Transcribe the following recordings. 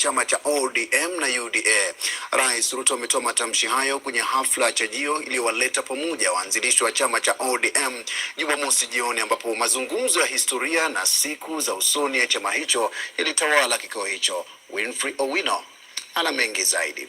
chama cha ODM na UDA. Rais Ruto ametoa matamshi hayo kwenye hafla ya chajio iliyowaleta pamoja waanzilishi wa chama cha ODM Jumamosi jioni, ambapo mazungumzo ya historia na siku za usoni ya chama hicho yalitawala kikao hicho. Winfrey Owino ana mengi zaidi.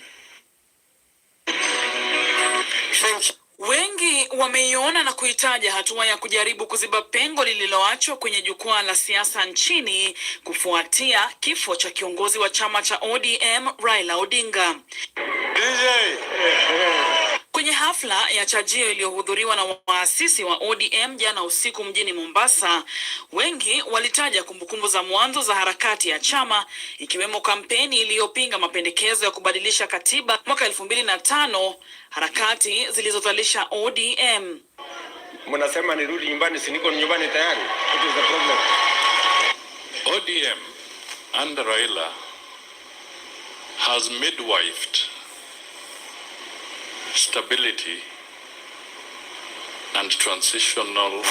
Wengi wameiona na kuitaja hatua ya kujaribu kuziba pengo lililoachwa kwenye jukwaa la siasa nchini kufuatia kifo cha kiongozi wa chama cha ODM Raila Odinga. Kwenye hafla ya chajio iliyohudhuriwa na waasisi wa ODM jana usiku mjini Mombasa, wengi walitaja kumbukumbu za mwanzo za harakati ya chama, ikiwemo kampeni iliyopinga mapendekezo ya kubadilisha katiba mwaka 2005, harakati zilizozalisha ODM. Mnasema nirudi nyumbani, si niko nyumbani tayari? What is the problem? ODM under Raila has midwifed stability and transitional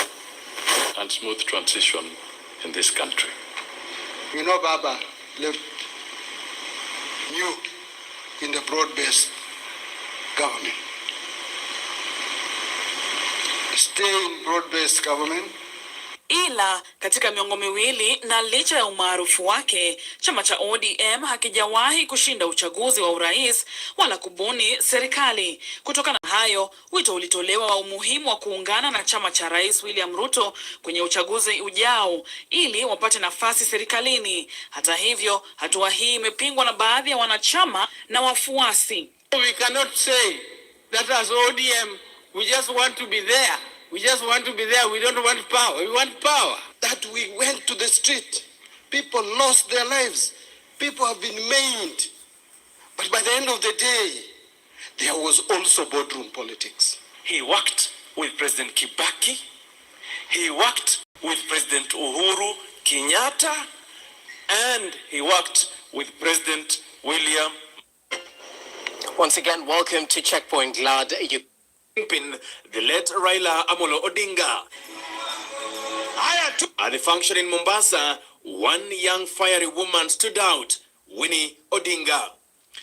and smooth transition in this country. You know, Baba left you in the broad-based government. Stay in broad-based government. Ila katika miongo miwili na licha ya umaarufu wake, chama cha ODM hakijawahi kushinda uchaguzi wa urais wala kubuni serikali. Kutokana na hayo, wito ulitolewa wa umuhimu wa kuungana na chama cha Rais William Ruto kwenye uchaguzi ujao ili wapate nafasi serikalini. Hata hivyo, hatua hii imepingwa na baadhi ya wanachama na wafuasi. We cannot say that as ODM we just want to be there. We just want to be there. We don't want power. We want power. That we went to the street. People lost their lives. People have been maimed. But by the end of the day, there was also boardroom politics. He worked with President Kibaki. He worked with President Uhuru Kenyatta. And he worked with President William. Once again, welcome to Checkpoint. Glad you The late Raila Amolo Odinga. At the function in Mombasa, one young fiery woman stood out, Winnie Odinga.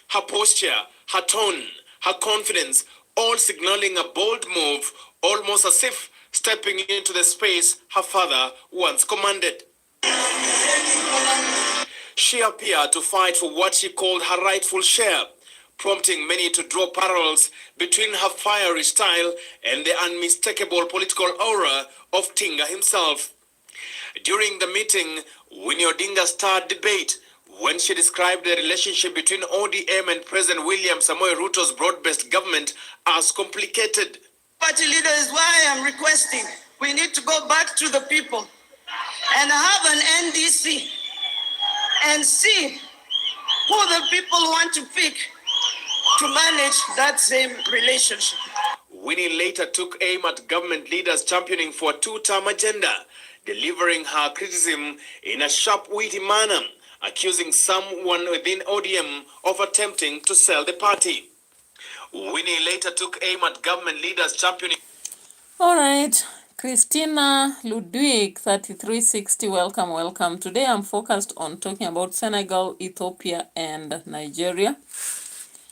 Her posture, her tone, her confidence, all signaling a bold move, almost as if stepping into the space her father once commanded. She appeared to fight for what she called her rightful share, prompting many to draw parallels between her fiery style and the unmistakable political aura of Tinga himself. During the meeting, Winnie Odinga started debate when she described the relationship between ODM and President William Samoei Ruto's broad-based government as complicated. Party leader is why I am requesting we need to go back to the people and have an NDC and see who the people want to pick to manage that same relationship. Winnie later took aim at government leaders championing for a two-term agenda, delivering her criticism in a sharp, witty manner, accusing someone within ODM of attempting to sell the party. Winnie later took aim at government leaders championing. All right, Christina Ludwig, 3360, welcome. Today I'm focused on talking about Senegal, Ethiopia, and Nigeria.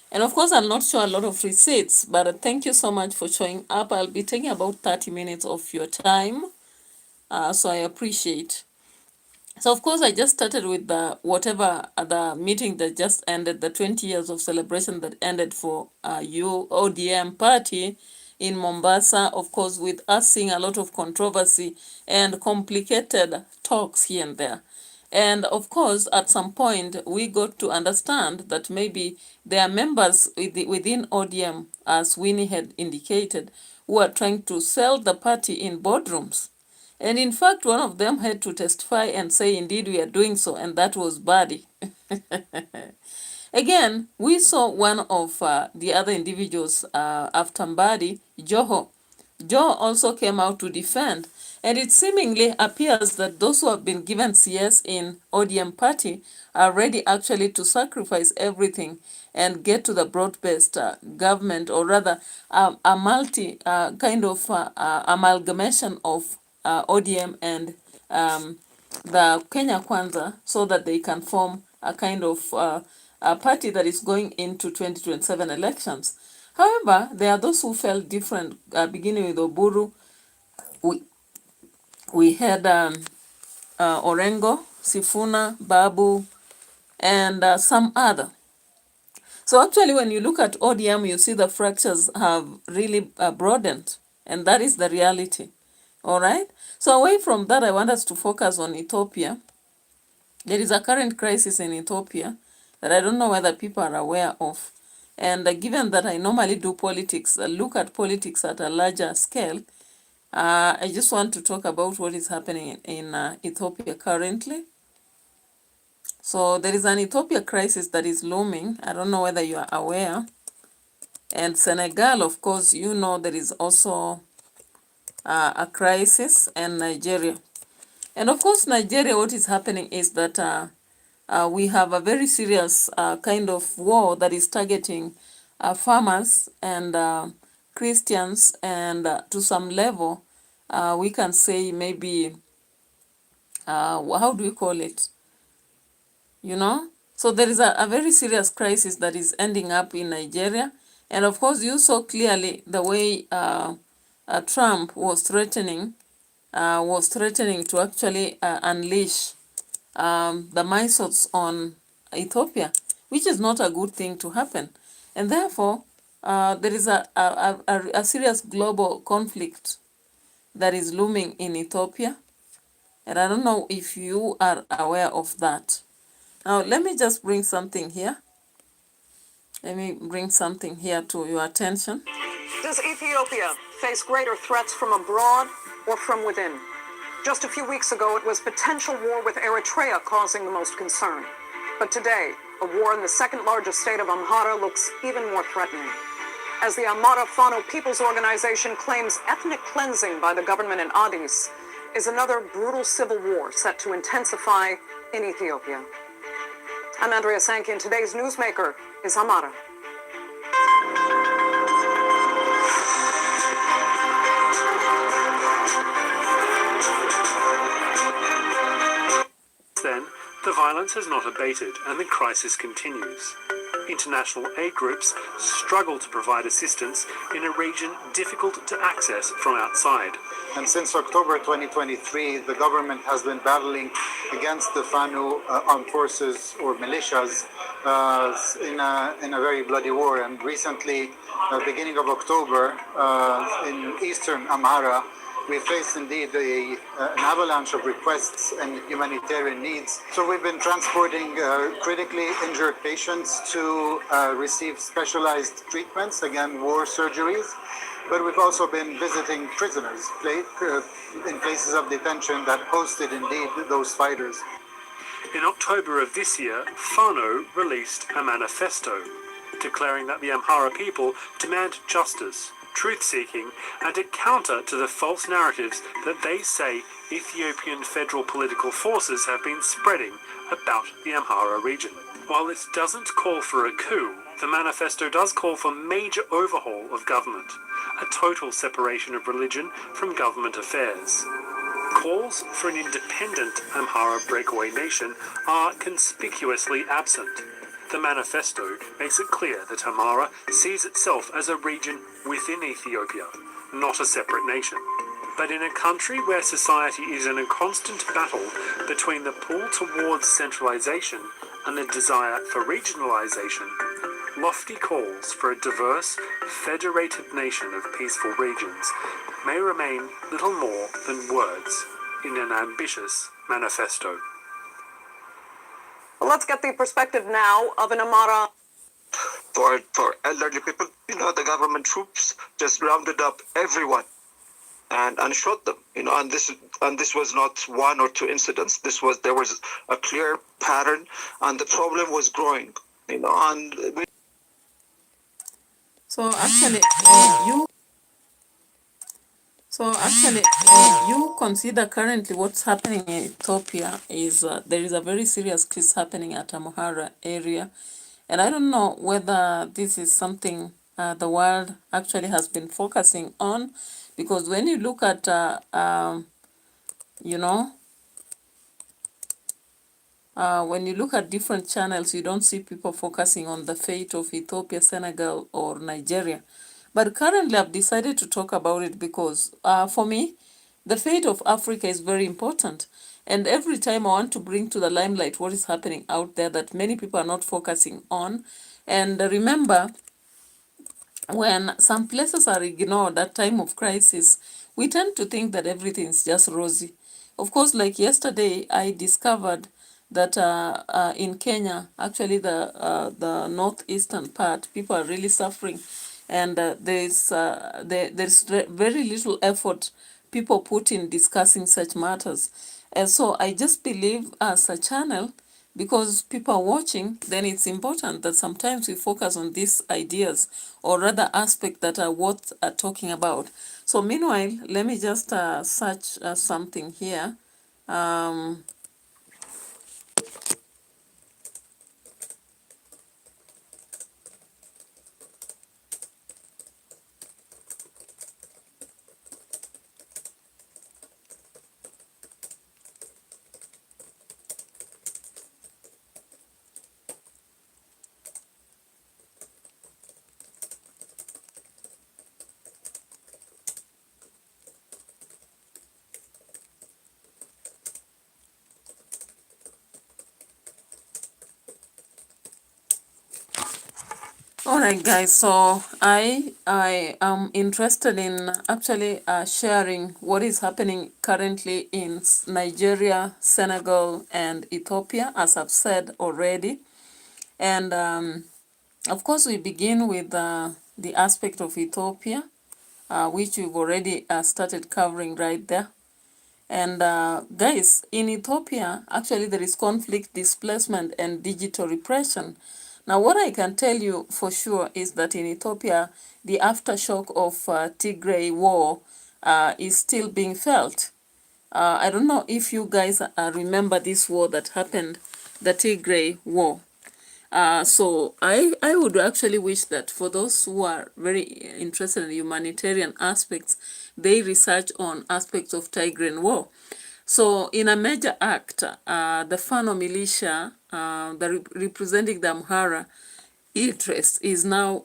And of course, I'll not show a lot of receipts, but thank you so much for showing up. I'll be taking about 30 minutes of your time, so I appreciate. So of course, I just started with the meeting that just ended, the 20 years of celebration that ended for ODM party in Mombasa, of course, with us seeing a lot of controversy and complicated talks here and there. And of course, at some point, we got to understand that maybe there are members within ODM, as Winnie had indicated, who are trying to sell the party in boardrooms. And in fact, one of them had to testify and say, indeed, we are doing so, and that was Badi. Again, we saw one of the other individuals after Badi, Joho. Joho also came out to defend. And it seemingly appears that those who have been given CS in ODM party are ready actually to sacrifice everything and get to the broad-based government, or rather a multi kind of amalgamation of ODM and the Kenya Kwanza, so that they can form a kind of a party that is going into 2027 elections. However, there are those who felt different, beginning with Oburu. We had Orengo, Sifuna, Babu, and some other. So actually, when you look at ODM, you see the fractures have really broadened, and that is the reality. All right? So away from that, I want us to focus on Ethiopia. There is a current crisis in Ethiopia that I don't know whether people are aware of. And given that I normally do politics, look at politics at a larger scale, I just want to talk about what is happening in Ethiopia currently. So there is an Ethiopia crisis that is looming. I don't know whether you are aware. And Senegal, of course, you know there is also a crisis, and Nigeria. And of course, Nigeria, what is happening is that we have a very serious kind of war that is targeting farmers and Christians, and to some level, we can say maybe, how do we call it? You know? So there is a very serious crisis that is ending up in Nigeria. And of course, you saw clearly the way Trump was threatening to actually unleash the missiles on Ethiopia, which is not a good thing to happen. And therefore, there is a serious global conflict that is looming in Ethiopia. And I don't know if you are aware of that. Now, let me just bring something here. Let me bring something here to your attention. Does Ethiopia face greater threats from abroad or from within? Just a few weeks ago, it was potential war with Eritrea causing the most concern. But today, a war in the second largest state of Amhara looks even more threatening. As the Amhara Fano People's Organization claims ethnic cleansing by the government in Addis is another brutal civil war set to intensify in Ethiopia. I'm Andrea Sankey, and today's newsmaker is Amhara. Then, the violence has not abated and the crisis continues. International aid groups struggle to provide assistance in a region difficult to access from outside. And since October 2023, the government has been battling against the Fano armed forces or militias in a very bloody war. And recently, beginning of October, in eastern Amhara, we faced indeed an avalanche of requests and humanitarian needs. So we've been transporting critically injured patients to receive specialized treatments, again, war surgeries. But we've also been visiting prisoners in places of detention that hosted indeed those fighters. In October of this year, Fano released a manifesto declaring that the Amhara people demand justice, truth-seeking, and a counter to the false narratives that they say Ethiopian federal political forces have been spreading about the Amhara region. While it doesn't call for a coup, the manifesto does call for major overhaul of government, a total separation of religion from government affairs. Calls for an independent Amhara breakaway nation are conspicuously absent. The manifesto makes it clear that Amhara sees itself as a region within Ethiopia, not a separate nation. But in a country where society is in a constant battle between the pull towards centralization and the desire for regionalization, lofty calls for a diverse, federated nation of peaceful regions may remain little more than words in an ambitious manifesto. Well, let's get the perspective now of an Amhara. For elderly people, the government troops just rounded up everyone and shot them. And this was not one or two incidents. There was a clear pattern, and the problem was growing. So actually, you consider currently what's happening in Ethiopia is there is a very serious case happening at Amhara area. And I don't know whether this is something the world actually has been focusing on, because when you look at, when you look at different channels, you don't see people focusing on the fate of Ethiopia, Senegal, or Nigeria. But currently, I've decided to talk about it because for me, the fate of Africa is very important. And every time I want to bring to the limelight what is happening out there that many people are not focusing on. And remember, when some places are ignored at time of crisis, we tend to think that everything is just rosy. Of course, like yesterday, I discovered that in Kenya, actually the northeastern part, people are really suffering, and there's very little effort people put in discussing such matters. And so I just believe as a channel, because people are watching, then it's important that sometimes we focus on these ideas or rather aspects that are worth talking about. So meanwhile, let me just search something here. All right, guys. So I am interested in actually sharing what is happening currently in Nigeria, Senegal, and Ethiopia, as I've said already. And of course, we begin with the aspect of Ethiopia, which we've already started covering right there. And guys, in Ethiopia, actually there is conflict, displacement, and digital repression. Now, what I can tell you for sure is that in Ethiopia, the aftershock of Tigray war is still being felt. I don't know if you guys remember this war that happened, the Tigray war. So I would actually wish that for those who are very interested in humanitarian aspects, they research on aspects of Tigrayan war. So in a major act, the Fano militia, representing the Amhara interest, is now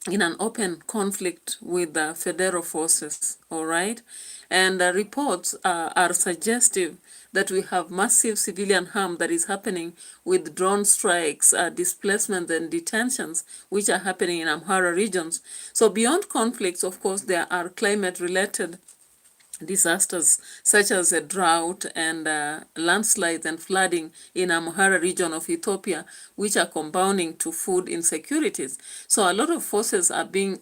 in an open conflict with the federal forces, all right? And the reports are suggestive that we have massive civilian harm that is happening with drone strikes, displacement and detentions, which are happening in Amhara regions. So beyond conflicts, of course, there are climate-related disasters such as a drought and landslides and flooding in Amhara region of Ethiopia, which are compounding to food insecurities. So a lot of forces are being,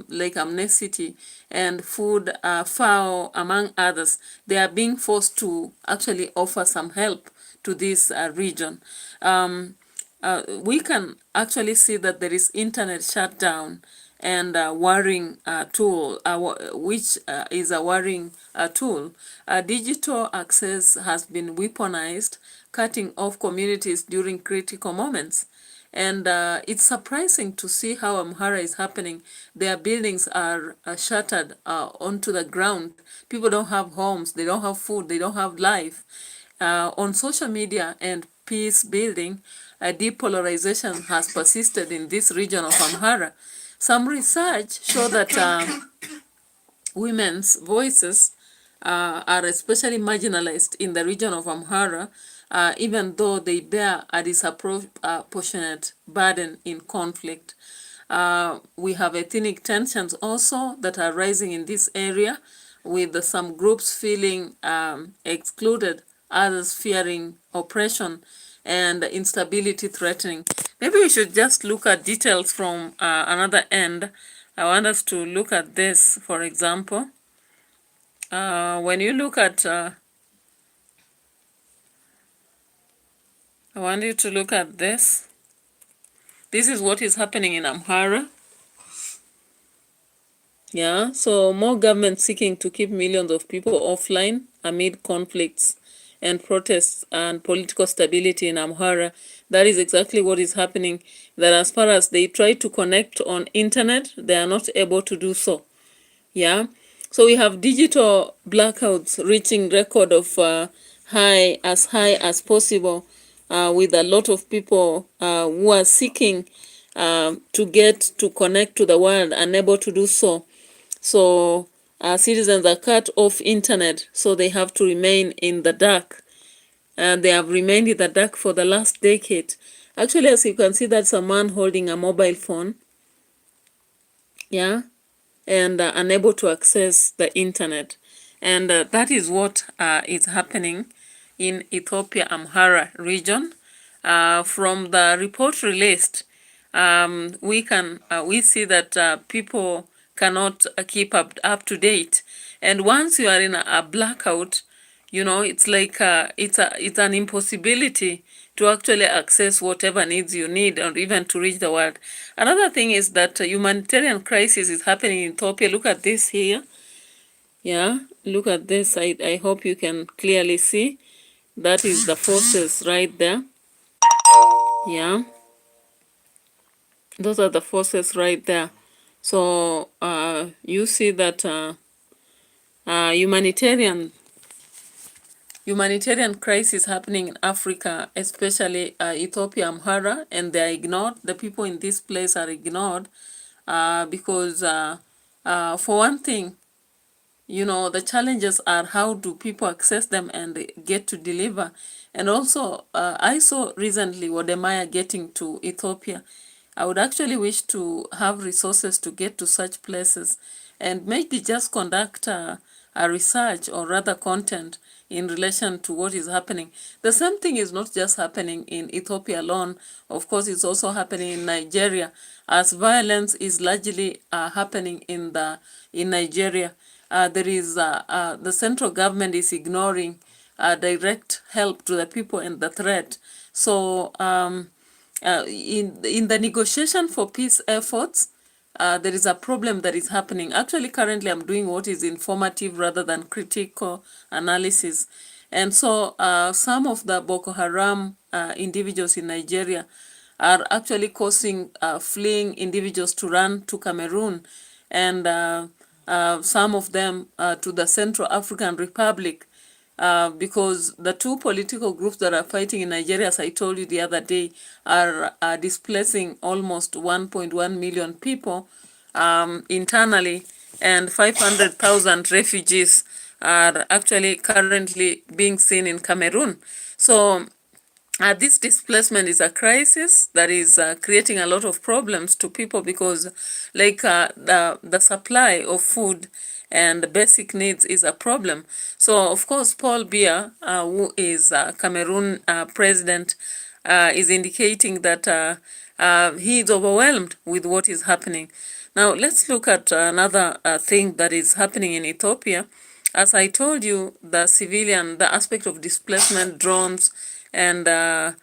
like Amnesty and Food, FAO, among others, they are being forced to actually offer some help to this region. We can actually see that there is internet shutdown and worrying tool, which is a worrying tool. Digital access has been weaponized, cutting off communities during critical moments. And it's surprising to see how Amhara is happening. Their buildings are shattered onto the ground. People don't have homes, they don't have food, they don't have life. On social media and peace building, depolarization has persisted in this region of Amhara. Some research show that women's voices are especially marginalized in the region of Amhara, even though they bear a disproportionate burden in conflict. We have ethnic tensions also that are rising in this area, with some groups feeling excluded, others fearing oppression and instability threatening. Maybe we should just look at details from another end. I want us to look at this, for example. When you look at, I want you to look at this. This is what is happening in Amhara. Yeah, so more government seeking to keep millions of people offline amid conflicts and protests and political stability in Amhara. That is exactly what is happening, that as far as they try to connect on internet, they are not able to do so. Yeah, so we have digital blackouts reaching record of high as possible with a lot of people who are seeking to get to connect to the world, unable to do so. So citizens are cut off internet, so they have to remain in the dark. They have remained in the dark for the last decade. Actually, as you can see, that's a man holding a mobile phone, yeah, and unable to access the internet. And that is what is happening in Ethiopia Amhara region. From the report released, we see that people cannot keep up to date. And once you are in a blackout, you know, it's like it's an impossibility to actually access whatever needs you need or even to reach the world. Another thing is that humanitarian crisis is happening in Ethiopia. Look at this here. Yeah, look at this. I hope you can clearly see. That is the forces right there. Yeah, those are the forces right there. So you see that humanitarian crisis happening in Africa, especially Ethiopia, Amhara, and they are ignored. The people in this place are ignored because, for one thing, you know, the challenges are how do people access them and get to deliver. And also, I saw recently Wodemaya getting to Ethiopia. I would actually wish to have resources to get to such places and maybe just conduct a research or rather content in relation to what is happening. The same thing is not just happening in Ethiopia alone. Of course, it's also happening in Nigeria, as violence is largely happening in Nigeria. There is the central government is ignoring direct help to the people and the threat. So in the negotiation for peace efforts, there is a problem that is happening. Actually, currently I'm doing what is informative rather than critical analysis. And so some of the Boko Haram individuals in Nigeria are actually causing fleeing individuals to run to Cameroon, and some of them to the Central African Republic, because the two political groups that are fighting in Nigeria, as I told you the other day, are displacing almost 1.1 million people internally, and 500,000 refugees are actually currently being seen in Cameroon. So this displacement is a crisis that is creating a lot of problems to people because, like, the supply of food and basic needs is a problem. So, of course, Paul Biya, who is Cameroon president, is indicating that he is overwhelmed with what is happening. Now, let's look at another thing that is happening in Ethiopia. As I told you, the aspect of displacement, drones, and the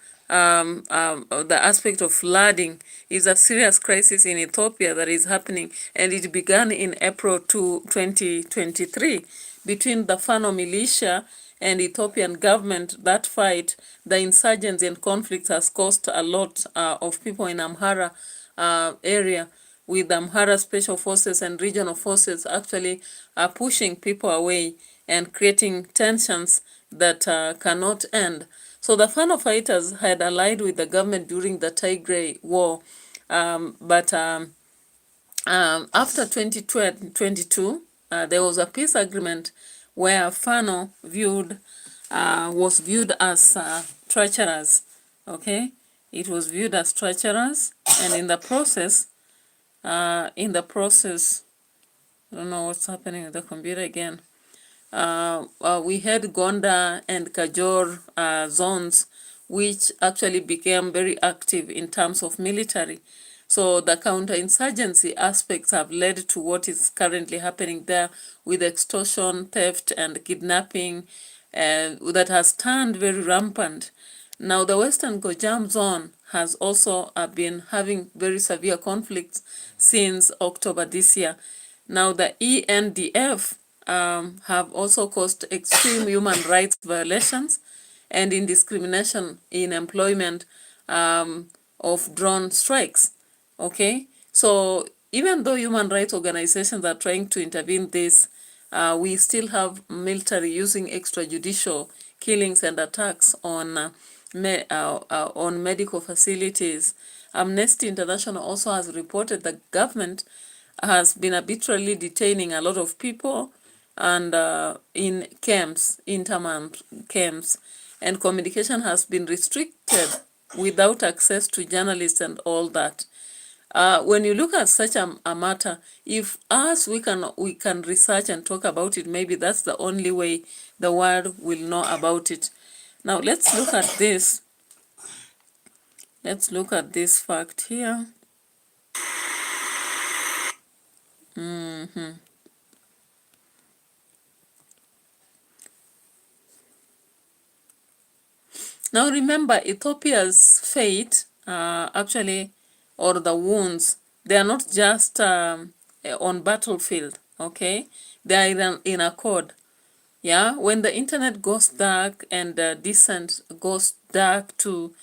aspect of flooding is a serious crisis in Ethiopia that is happening, and it began in April 2023 between the Fano militia and Ethiopian government. That fight, the insurgents and conflicts has caused a lot of people in Amhara area, with Amhara special forces and regional forces actually pushing people away and creating tensions that cannot end. So the Fano fighters had allied with the government during the Tigray war, but after 2022, there was a peace agreement where Fano was viewed as treacherous. Okay, it was viewed as treacherous, and in the process, I don't know what's happening with the computer again. We had Gonda and Kajor zones, which actually became very active in terms of military. So the counterinsurgency aspects have led to what is currently happening there with extortion, theft, and kidnapping that has turned very rampant. Now, the Western Gojam zone has also been having very severe conflicts since October this year. Now, the ENDF have also caused extreme human rights violations and indiscrimination in employment of drone strikes. Okay, so even though human rights organizations are trying to intervene this, we still have military using extrajudicial killings and attacks on on medical facilities. Amnesty International also has reported the government has been arbitrarily detaining a lot of people and in camps, internment camps, and communication has been restricted without access to journalists and all that. When you look at such a matter, if us we can research and talk about it, maybe that's the only way the world will know about it. Now let's look at this. Let's look at this fact here. Now remember, Ethiopia's fate, actually, or the wounds, they are not just on battlefield, okay? They are in a code. Yeah, when the internet goes dark and dissent goes dark too,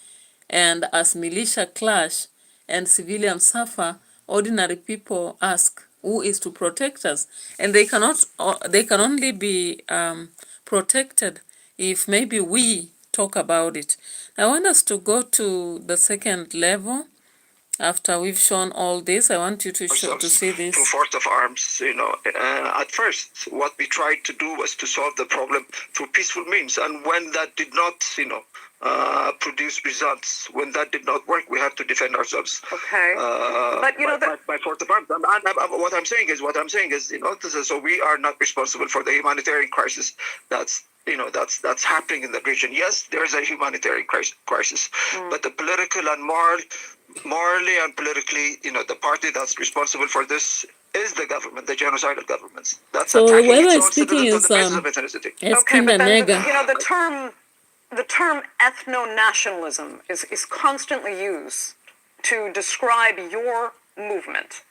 and as militia clash and civilians suffer, ordinary people ask, who is to protect us? And they cannot, they can only be protected if maybe we talk about it. I want us to go to the second level. After we've shown all this, I want you to see this. Through force of arms, at first, what we tried to do was to solve the problem through peaceful means. And when that did not, produce results, when that did not work, we had to defend ourselves. Okay. But by force of arms. What I'm saying is, so we are not responsible for the humanitarian crisis that's happening in the region. Yes, there is a humanitarian crisis, but the political and morally and politically, the party that's responsible for this is the government, the genocidal governments. That's so attacking whoever its is own speaking citizens is on the basis of ethnicity. okay, but then Nega. the term ethno-nationalism is constantly used to describe your movement.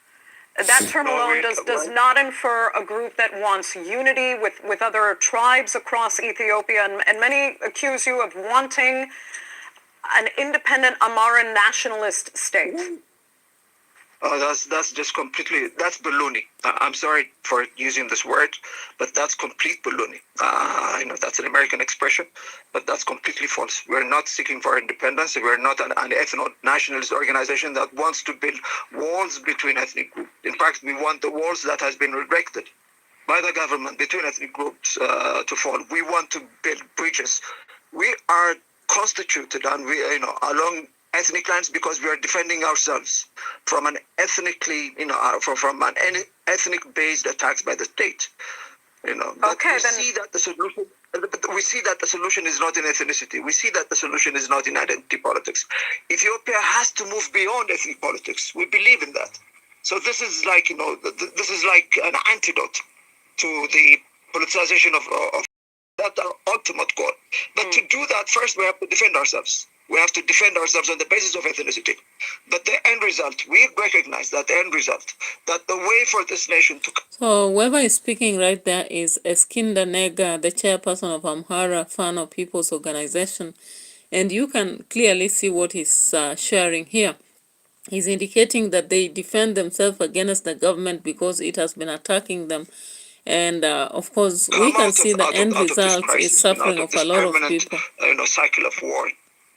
That term alone does not infer a group that wants unity with other tribes across Ethiopia, and many accuse you of wanting an independent Amhara nationalist state. That's just completely, that's baloney. I'm sorry for using this word, but that's complete baloney. I know that's an American expression, but that's completely false. We're not seeking for independence. We're not an ethno-nationalist organization that wants to build walls between ethnic groups. In fact, we want the walls that has been erected by the government between ethnic groups to fall. We want to build bridges. We are constituted and we, along ethnic lines because we are defending ourselves from an ethnically, from an ethnic-based attacks by the state. Okay, we see that the solution. We see that the solution is not in ethnicity. We see that the solution is not in identity politics. Ethiopia has to move beyond ethnic politics. We believe in that. So this is like, this is like an antidote to the politicization of that ultimate goal. But to do that, first we have to defend ourselves. We have to defend ourselves on the basis of ethnicity. But the end result, we recognize that the end result, that the way for this nation to... So whoever is speaking right there is Eskinda Nega, the chairperson of Amhara Fano People's Organization. And you can clearly see what he's sharing here. He's indicating that they defend themselves against the government because it has been attacking them. And of course, we can see the end result is suffering of a lot of people. Cycle of war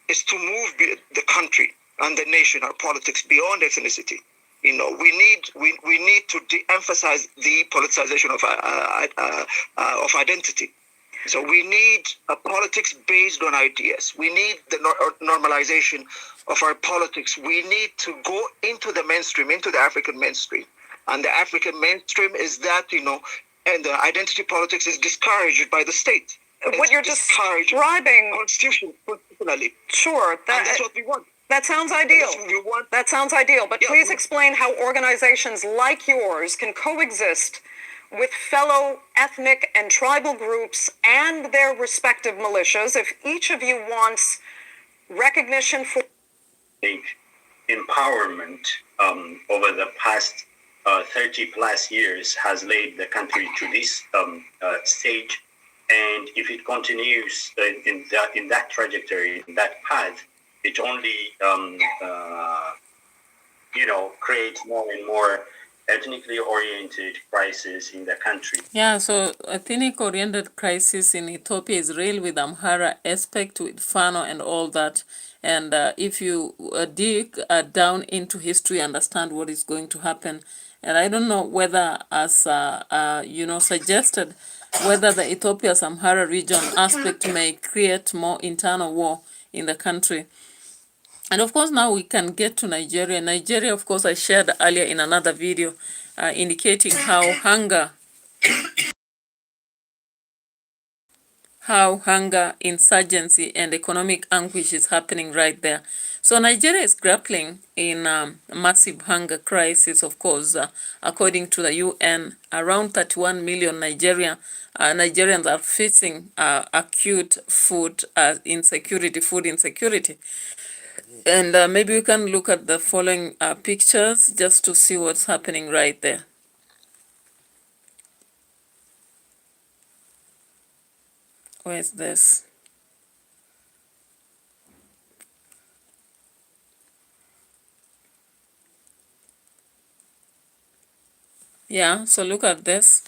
is to move the country and the nation, our politics, beyond ethnicity. We need to de-emphasize the politicization of identity. So we need a politics based on ideas. We need the normalization of our politics. We need to go into the mainstream, into the African mainstream. And the African mainstream is that, and the identity politics is discouraged by the state. What you're describing, constitutionally. Sure, that's what we want. That sounds ideal. That sounds ideal. But please explain how organizations like yours can coexist with fellow ethnic and tribal groups and their respective militias if each of you wants recognition for empowerment over the past 30 plus years has led the country to this stage. And if it continues in that trajectory, in that path, it only creates more and more ethnically oriented crisis in the country. Yeah, so ethnic-oriented crisis in Ethiopia is real with Amhara aspect, with Fano and all that. And if you dig down into history, understand what is going to happen. And I don't know whether, as suggested, whether the Ethiopia's Amhara region aspect may create more internal war in the country. And of course, now we can get to Nigeria. Nigeria, of course, I shared earlier in another video indicating how hunger, insurgency, and economic anguish is happening right there. So Nigeria is grappling in a massive hunger crisis, of course, according to the UN. Around 31 million Nigerians are facing acute food insecurity. And maybe we can look at the following pictures just to see what's happening right there. Where's this? Yeah, so look at this.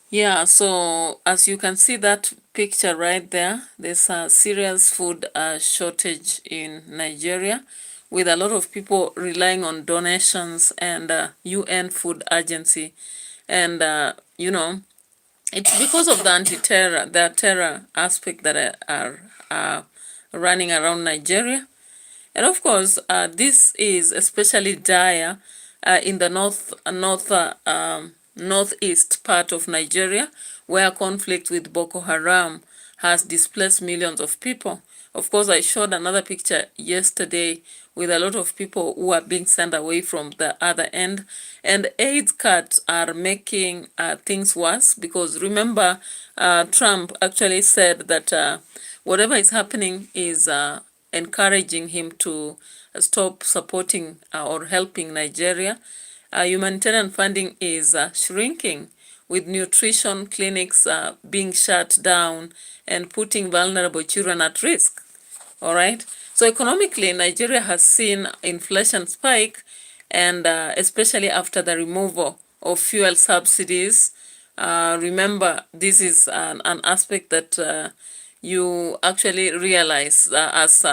Yeah, so as you can see that picture right there, there's a serious food shortage in Nigeria, with a lot of people relying on donations and UN Food Agency. And, it's because of the terror aspect that are running around Nigeria. And of course, this is especially dire in the northeast part of Nigeria, where conflict with Boko Haram has displaced millions of people. Of course, I showed another picture yesterday with a lot of people who are being sent away from the other end. And aid cuts are making things worse, because remember, Trump actually said that whatever is happening is encouraging him to stop supporting or helping Nigeria. Humanitarian funding is shrinking, with nutrition clinics being shut down and putting vulnerable children at risk. All right. So economically, Nigeria has seen inflation spike, and especially after the removal of fuel subsidies. Remember, this is an aspect that you actually realize as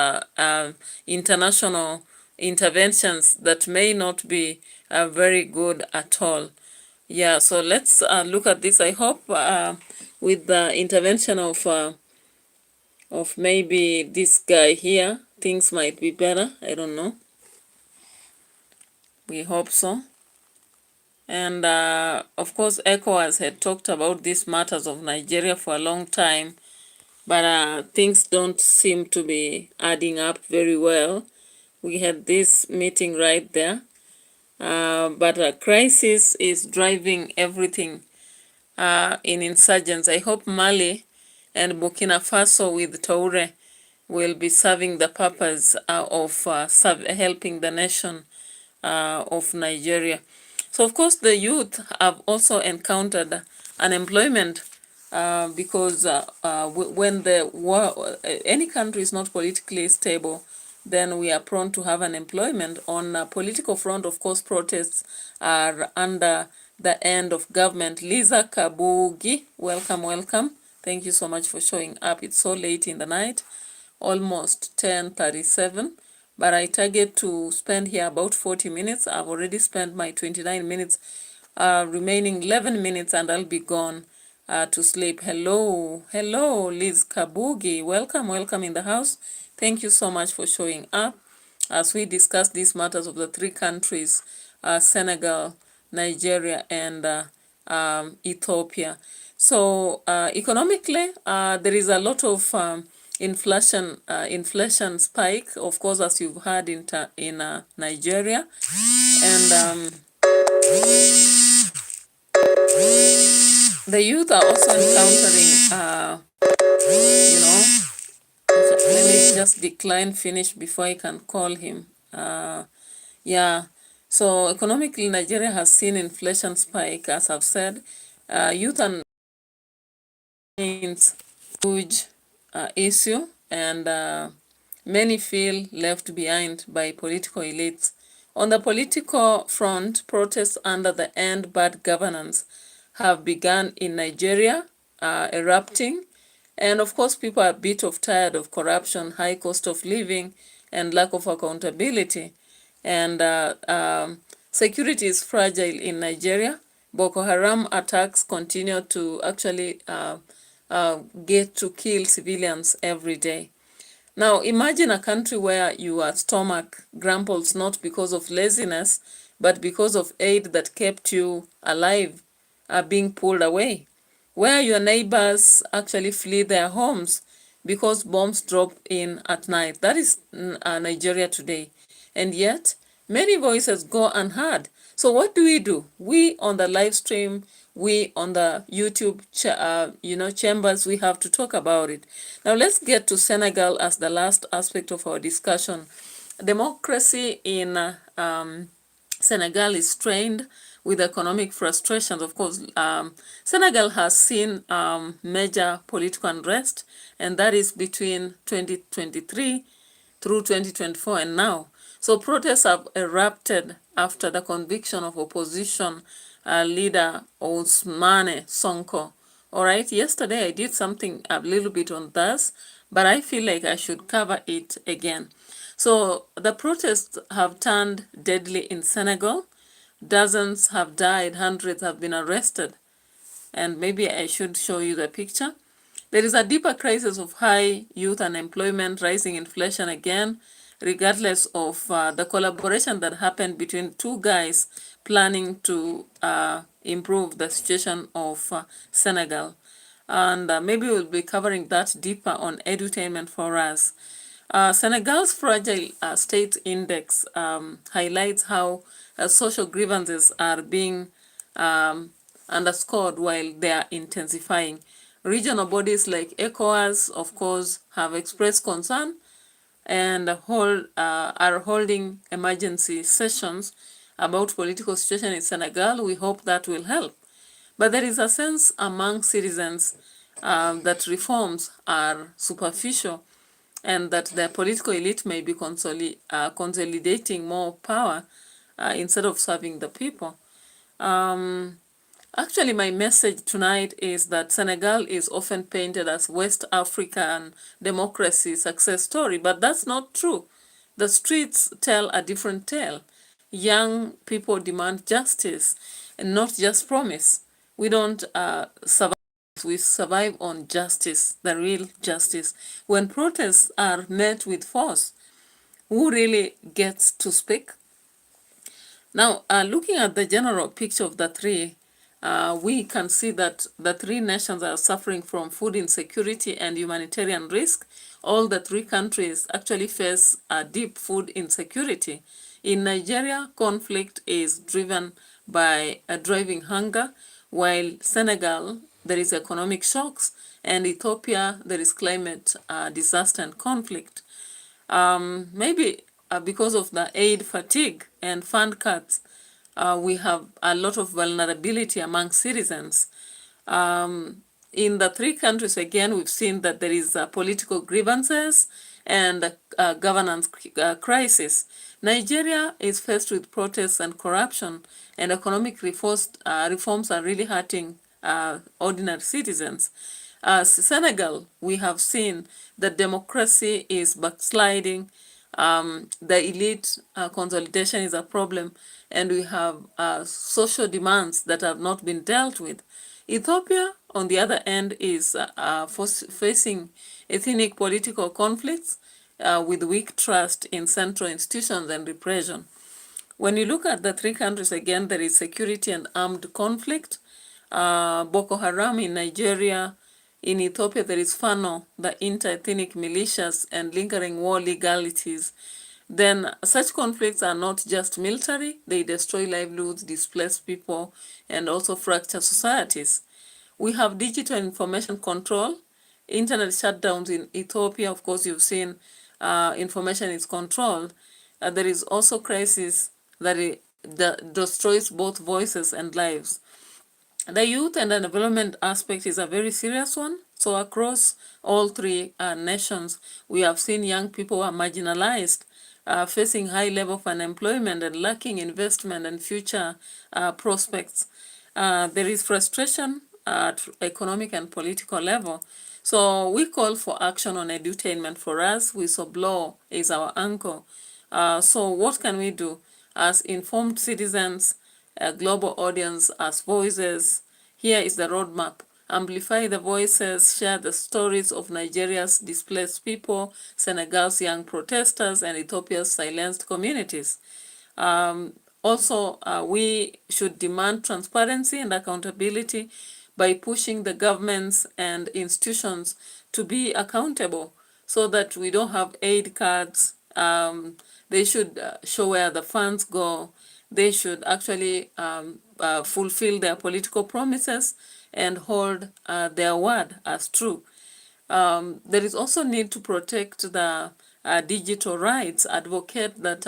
international interventions that may not be very good at all. Yeah, so let's look at this. I hope with the intervention of maybe this guy here, things might be better. I don't know. We hope so. And of course, ECOWAS had talked about these matters of Nigeria for a long time, but things don't seem to be adding up very well. We had this meeting right there, but a crisis is driving everything in insurgents. I hope Mali and Burkina Faso with Toure will be serving the purpose of helping the nation of Nigeria. So of course the youth have also encountered unemployment because when the war, any country is not politically stable, then we are prone to have unemployment. On a political front, of course, protests are under the end of government. Lisa Kabugi, welcome. Thank you so much for showing up. It's so late in the night, almost 10:37. But I target to spend here about 40 minutes. I've already spent my 29 minutes, remaining 11 minutes, and I'll be gone to sleep. Hello, Liz Kabugi. Welcome in the house. Thank you so much for showing up as we discuss these matters of the three countries, Senegal, Nigeria, and Ethiopia. So economically, there is a lot of inflation spike, of course, as you've heard in Nigeria, and the youth are also encountering, let me just decline finish before I can call him. Yeah, so economically, Nigeria has seen inflation spike, as I've said. Youth and huge issue, and many feel left behind by political elites. On the political front, protests under the End Bad Governance have begun in Nigeria, erupting. And of course, people are a bit tired of corruption, high cost of living, and lack of accountability. And security is fragile in Nigeria. Boko Haram attacks continue to actually get to kill civilians every day. Now, imagine a country where your stomach grumbles not because of laziness, but because of aid that kept you alive being pulled away, where your neighbors actually flee their homes because bombs drop in at night. That is Nigeria today. And yet, many voices go unheard. So what do? We on the live stream, we on the YouTube chambers, we have to talk about it. Now let's get to Senegal as the last aspect of our discussion. Democracy in Senegal is strained with economic frustrations. Of course, Senegal has seen major political unrest, and that is between 2023 through 2024 and now. So protests have erupted after the conviction of opposition leader Ousmane Sonko. All right, yesterday I did something a little bit on this, but I feel like I should cover it again. So the protests have turned deadly in Senegal. Dozens have died, hundreds have been arrested. And maybe I should show you the picture. There is a deeper crisis of high youth unemployment, rising inflation again, regardless of the collaboration that happened between two guys planning to improve the situation of Senegal. And maybe we'll be covering that deeper on edutainment for us. Senegal's fragile state index highlights how social grievances are being underscored while they are intensifying. Regional bodies like ECOWAS, of course, have expressed concern and are holding emergency sessions about political situation in Senegal. We hope that will help. But there is a sense among citizens that reforms are superficial and that the political elite may be consolidating more power instead of serving the people. Actually, my message tonight is that Senegal is often painted as West African democracy success story, but that's not true. The streets tell a different tale. Young people demand justice and not just promise. We don't survive. We survive on justice, the real justice. When protests are met with force, who really gets to speak? Now, looking at the general picture of the three, we can see that the three nations are suffering from food insecurity and humanitarian risk. All the three countries actually face deep food insecurity. In Nigeria, conflict is driven by driving hunger, while Senegal, there is economic shocks, and Ethiopia, there is climate disaster and conflict. Maybe because of the aid fatigue and fund cuts, we have a lot of vulnerability among citizens. In the three countries, again, we've seen that there is political grievances and governance crisis. Nigeria is faced with protests and corruption, and economic reforms are really hurting ordinary citizens. Senegal, we have seen that democracy is backsliding, the elite consolidation is a problem, and we have social demands that have not been dealt with. Ethiopia, on the other end, is facing ethnic political conflicts with weak trust in central institutions and repression. When you look at the three countries, again, there is security and armed conflict. Boko Haram in Nigeria. In Ethiopia, there is Fano, the inter-ethnic militias and lingering war legalities. Then such conflicts are not just military, they destroy livelihoods, displace people, and also fracture societies. We have digital information control, internet shutdowns in Ethiopia. Of course, you've seen information is controlled. There is also crisis that destroys both voices and lives. The youth and the development aspect is a very serious one. So across all three nations, we have seen young people who are marginalized, facing high level of unemployment and lacking investment and future prospects. There is frustration at economic and political level. So we call for action on edutainment. For us, whistleblower is our anchor. So what can we do as informed citizens, a global audience, as voices? Here is the roadmap. Amplify the voices, share the stories of Nigeria's displaced people, Senegal's young protesters, and Ethiopia's silenced communities. Also, we should demand transparency and accountability by pushing the governments and institutions to be accountable so that we don't have aid cards. They should show where the funds go. They should actually fulfill their political promises and hold their word as true. There is also need to protect the digital rights, advocate that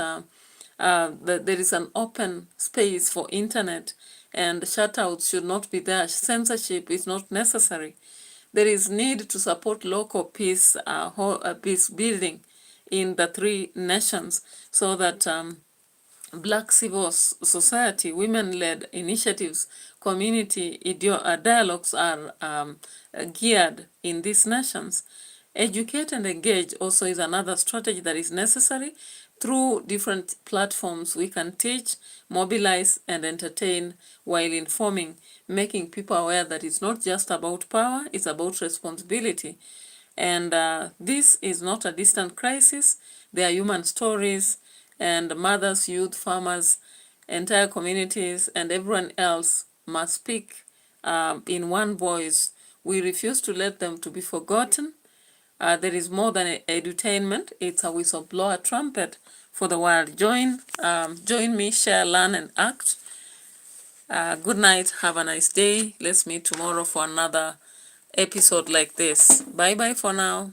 that there is an open space for internet and shutouts should not be there. Censorship is not necessary. There is need to support local peace, peace building in the three nations so that Black civil society, women-led initiatives, community dialogues are geared in these nations. Educate and engage also is another strategy that is necessary. Through different platforms, we can teach, mobilize, and entertain while informing, making people aware that it's not just about power, it's about responsibility. And this is not a distant crisis. They are human stories, and mothers, youth, farmers, entire communities, and everyone else must speak in one voice. We refuse to let them to be forgotten. There is more than edutainment. It's a whistleblower trumpet for the world. Join me, share, learn, and act. Good night. Have a nice day. Let's meet tomorrow for another episode like this. Bye-bye for now.